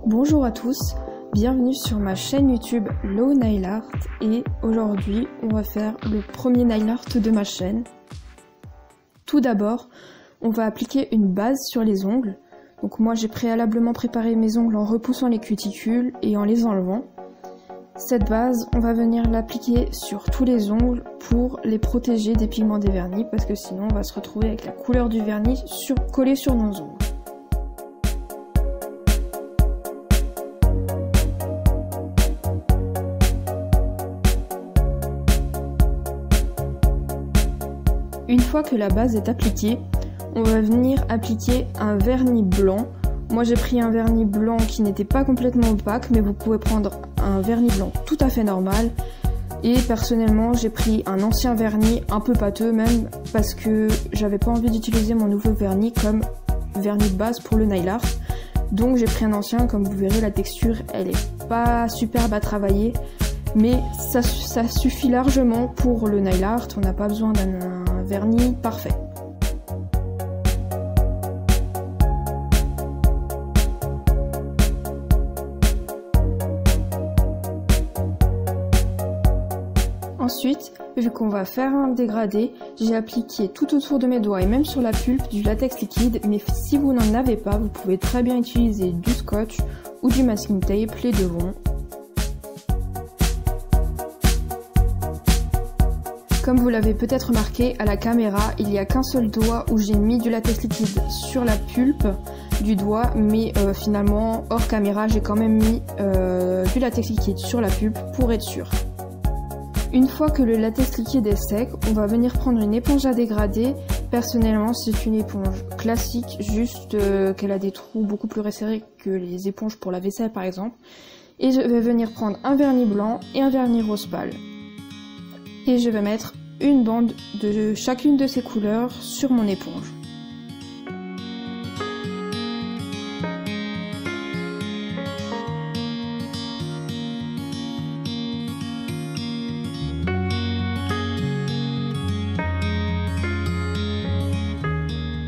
Bonjour à tous, bienvenue sur ma chaîne YouTube Low Nail Art et aujourd'hui on va faire le premier nail art de ma chaîne. Tout d'abord, on va appliquer une base sur les ongles. Donc moi j'ai préalablement préparé mes ongles en repoussant les cuticules et en les enlevant. Cette base, on va venir l'appliquer sur tous les ongles pour les protéger des pigments des vernis parce que sinon on va se retrouver avec la couleur du vernis collée sur nos ongles. Une fois que la base est appliquée, on va venir appliquer un vernis blanc. Moi j'ai pris un vernis blanc qui n'était pas complètement opaque, mais vous pouvez prendre un vernis blanc tout à fait normal. Et personnellement j'ai pris un ancien vernis, un peu pâteux même, parce que j'avais pas envie d'utiliser mon nouveau vernis comme vernis de base pour le nail art. Donc j'ai pris un ancien, comme vous verrez la texture elle est pas superbe à travailler. Mais ça suffit largement pour le nail art, on n'a pas besoin d'un vernis parfait. Ensuite, vu qu'on va faire un dégradé, j'ai appliqué tout autour de mes doigts et même sur la pulpe du latex liquide, mais si vous n'en avez pas, vous pouvez très bien utiliser du scotch ou du masking tape, les deux vont. Comme vous l'avez peut-être remarqué, à la caméra, il n'y a qu'un seul doigt où j'ai mis du latex liquide sur la pulpe du doigt, mais finalement, hors caméra, j'ai quand même mis du latex liquide sur la pulpe pour être sûr. Une fois que le latex liquide est sec, on va venir prendre une éponge à dégrader. Personnellement, c'est une éponge classique, juste qu'elle a des trous beaucoup plus resserrés que les éponges pour la vaisselle par exemple. Et je vais venir prendre un vernis blanc et un vernis rose pâle. Et je vais mettre une bande de chacune de ces couleurs sur mon éponge.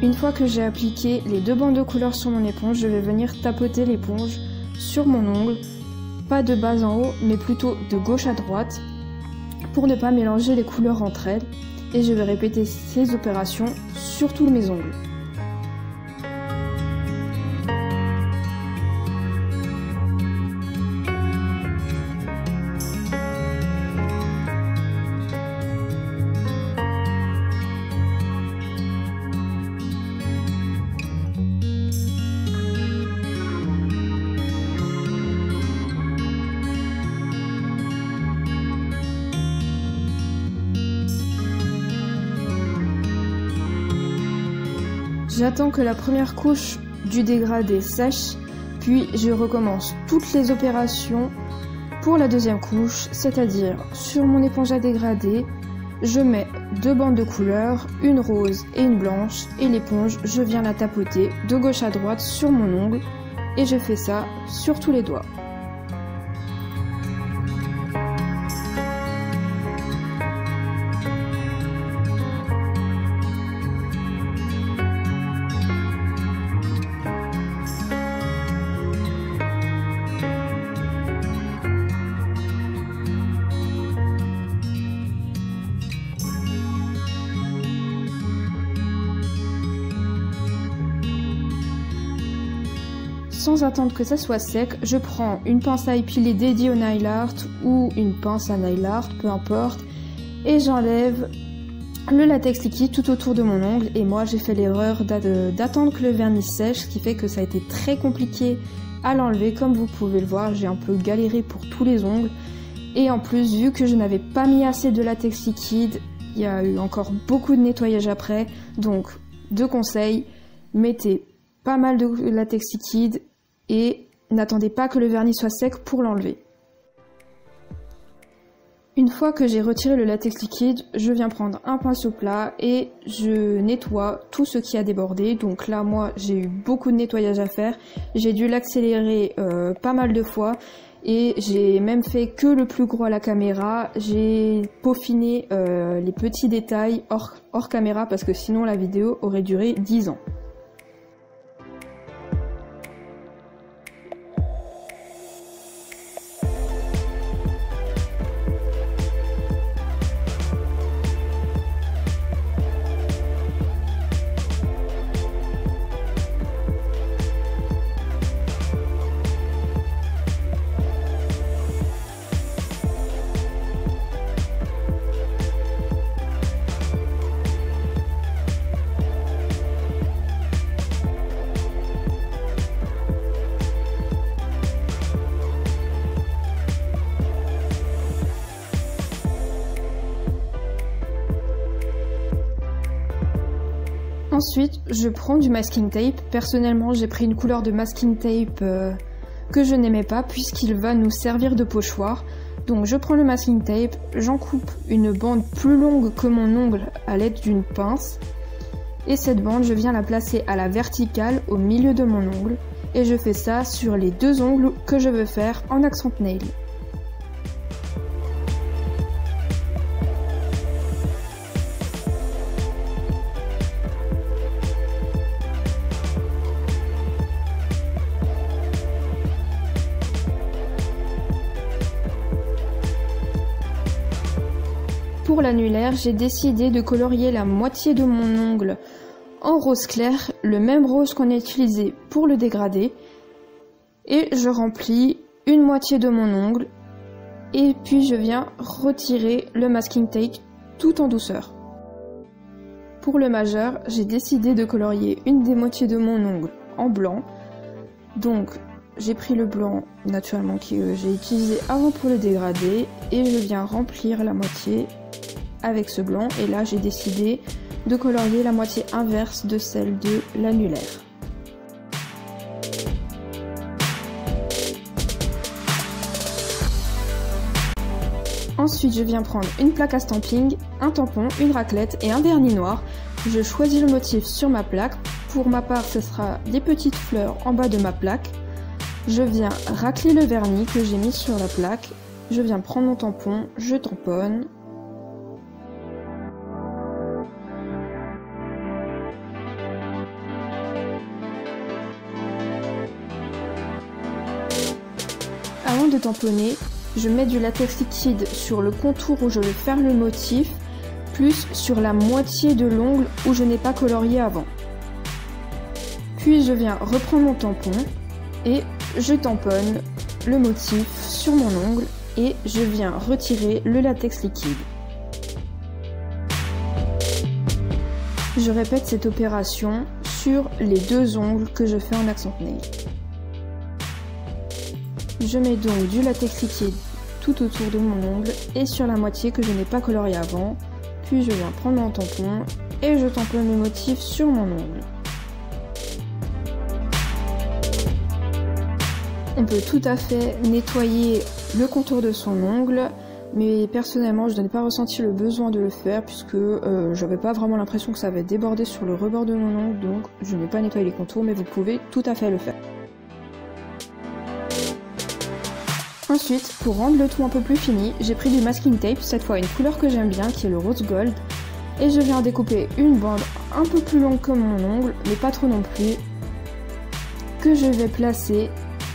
Une fois que j'ai appliqué les deux bandes de couleurs sur mon éponge, je vais venir tapoter l'éponge sur mon ongle, pas de bas en haut, mais plutôt de gauche à droite, pour ne pas mélanger les couleurs entre elles, et je vais répéter ces opérations sur tous mes ongles. J'attends que la première couche du dégradé sèche, puis je recommence toutes les opérations pour la deuxième couche, c'est-à-dire sur mon éponge à dégrader, je mets deux bandes de couleurs, une rose et une blanche, et l'éponge, je viens la tapoter de gauche à droite sur mon ongle, et je fais ça sur tous les doigts. Sans attendre que ça soit sec, je prends une pince à épiler dédiée au nail art ou une pince à nail art, peu importe, et j'enlève le latex liquide tout autour de mon ongle. Et moi j'ai fait l'erreur d'attendre que le vernis sèche, ce qui fait que ça a été très compliqué à l'enlever. Comme vous pouvez le voir, j'ai un peu galéré pour tous les ongles, et en plus vu que je n'avais pas mis assez de latex liquide, il y a eu encore beaucoup de nettoyage après. Donc deux conseils, mettez pas mal de latex liquide et n'attendez pas que le vernis soit sec pour l'enlever. Une fois que j'ai retiré le latex liquide, je viens prendre un pinceau plat et je nettoie tout ce qui a débordé. Donc là, moi, j'ai eu beaucoup de nettoyage à faire. J'ai dû l'accélérer pas mal de fois et j'ai même fait que le plus gros à la caméra. J'ai peaufiné les petits détails hors caméra parce que sinon la vidéo aurait duré 10 ans. Ensuite, je prends du masking tape. Personnellement, j'ai pris une couleur de masking tape que je n'aimais pas puisqu'il va nous servir de pochoir. Donc je prends le masking tape, j'en coupe une bande plus longue que mon ongle à l'aide d'une pince. Et cette bande, je viens la placer à la verticale au milieu de mon ongle. Et je fais ça sur les 2 ongles que je veux faire en accent nail. Pour l'annulaire, j'ai décidé de colorier la moitié de mon ongle en rose clair, le même rose qu'on a utilisé pour le dégradé. Et je remplis une moitié de mon ongle et puis je viens retirer le masking tape tout en douceur. Pour le majeur, j'ai décidé de colorier une des moitiés de mon ongle en blanc. Donc j'ai pris le blanc naturellement que j'ai utilisé avant pour le dégradé et je viens remplir la moitié avec ce blanc, et là j'ai décidé de colorier la moitié inverse de celle de l'annulaire. Ensuite je viens prendre une plaque à stamping, un tampon, une raclette et un vernis noir. Je choisis le motif sur ma plaque. Pour ma part ce sera des petites fleurs en bas de ma plaque. Je viens racler le vernis que j'ai mis sur la plaque. Je viens prendre mon tampon, je tamponne. Avant de tamponner, je mets du latex liquide sur le contour où je vais faire le motif, plus sur la moitié de l'ongle où je n'ai pas colorié avant. Puis je viens reprendre mon tampon et je tamponne le motif sur mon ongle et je viens retirer le latex liquide. Je répète cette opération sur les 2 ongles que je fais en accent nail. Je mets donc du latex liquide tout autour de mon ongle et sur la moitié que je n'ai pas colorié avant. Puis je viens prendre mon tampon et je tamponne le motif sur mon ongle. On peut tout à fait nettoyer le contour de son ongle, mais personnellement je n'ai pas ressenti le besoin de le faire puisque j'avais pas vraiment l'impression que ça avait débordé sur le rebord de mon ongle, donc je n'ai pas nettoyé les contours, mais vous pouvez tout à fait le faire. Ensuite, pour rendre le tout un peu plus fini, j'ai pris du masking tape, cette fois une couleur que j'aime bien qui est le rose gold, et je viens découper une bande un peu plus longue que mon ongle, mais pas trop non plus, que je vais placer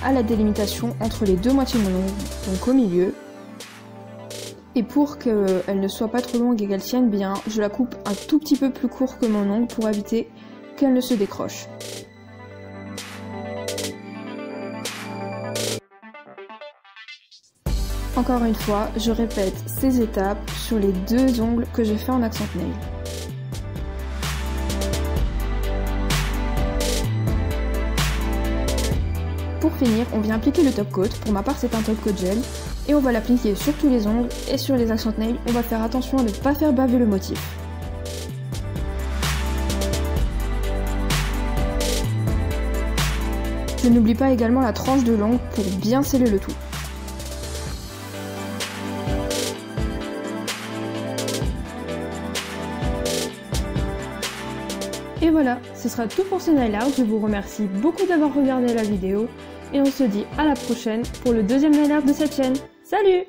à la délimitation entre les 2 moitiés de mon ongle, donc au milieu. Et pour qu'elle ne soit pas trop longue et qu'elle tienne bien, je la coupe un tout petit peu plus court que mon ongle pour éviter qu'elle ne se décroche. Encore une fois, je répète ces étapes sur les 2 ongles que j'ai fait en accent nail. Pour finir, on vient appliquer le top coat. Pour ma part, c'est un top coat gel. Et on va l'appliquer sur tous les ongles et sur les accent nails. On va faire attention à ne pas faire baver le motif. Je n'oublie pas également la tranche de l'ongle pour bien sceller le tout. Et voilà, ce sera tout pour ce nail art. Je vous remercie beaucoup d'avoir regardé la vidéo et on se dit à la prochaine pour le 2e nail art de cette chaîne. Salut!